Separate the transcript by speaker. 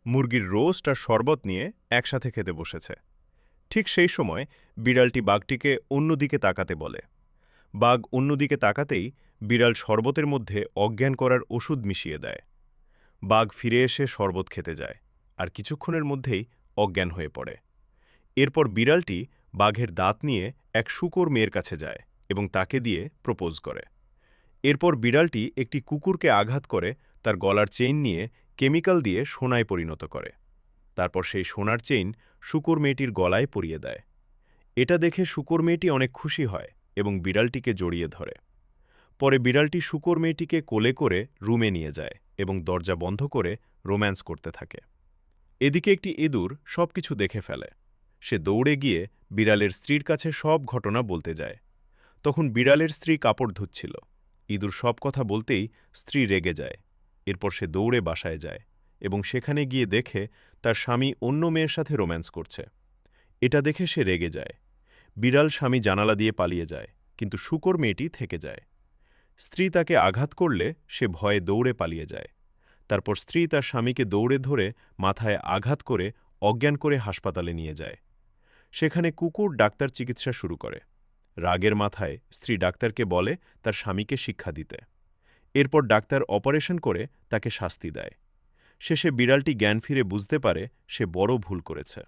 Speaker 1: মুরগির রোস্ট আর শরবত নিয়ে একসাথে খেতে বসেছে। ঠিক সেই সময় বিড়ালটি বাঘটিকে অন্যদিকে তাকাতে বলে। বাঘ অন্যদিকে তাকাতেই বিড়াল শরবতের মধ্যে অজ্ঞান করার ওষুধ মিশিয়ে দেয়। বাঘ ফিরে এসে শরবত খেতে যায়, আর কিছুক্ষণের মধ্যেই অজ্ঞান হয়ে পড়ে। এরপর বিড়ালটি বাঘের দাঁত নিয়ে এক শূকর মেয়ের কাছে যায় এবং তাকে দিয়ে প্রপোজ করে। এরপর বিড়ালটি একটি কুকুরকে আঘাত করে তার গলার চেইন নিয়ে কেমিক্যাল দিয়ে সোনায় পরিণত করে। তারপর সেই সোনার চেইন শূকর মেয়েটির গলায় পরিয়ে দেয়। এটা দেখে শূকর মেয়েটি অনেক খুশি হয় এবং বিড়ালটিকে জড়িয়ে ধরে। পরে বিড়ালটি শূকর মেয়েটিকে কোলে করে রুমে নিয়ে যায় এবং দরজা বন্ধ করে রোম্যান্স করতে থাকে। এদিকে একটি ইঁদুর সবকিছু দেখে ফেলে। সে দৌড়ে গিয়ে বিড়ালের স্ত্রীর কাছে সব ঘটনা বলতে যায়। তখন বিড়ালের স্ত্রী কাপড় ধুচ্ছিল। ইঁদুর সব কথা বলতেই স্ত্রী রেগে যায়। এরপর সে দৌড়ে বাসায় যায় এবং সেখানে গিয়ে দেখে তার স্বামী অন্য মেয়ের সাথে রোম্যান্স করছে। এটা দেখে সে রেগে যায়। বিড়াল স্বামী জানালা দিয়ে পালিয়ে যায়, কিন্তু শূকর মেয়েটি থেকে যায়। স্ত্রী তাকে আঘাত করলে সে ভয়ে দৌড়ে পালিয়ে যায়। তারপর স্ত্রী তার স্বামীকে দৌড়ে ধরে মাথায় আঘাত করে অজ্ঞান করে হাসপাতালে নিয়ে যায়। সেখানে কুকুর ডাক্তার চিকিৎসা শুরু করে। রাগের মাথায় স্ত্রী ডাক্তারকে বলে তার স্বামীকে শিক্ষা দিতে। এরপর ডাক্তার অপারেশন করে তাকে শাস্তি দেয়। শেষে বিড়ালটি জ্ঞান ফিরে বুঝতে পারে সে বড় ভুল করেছে।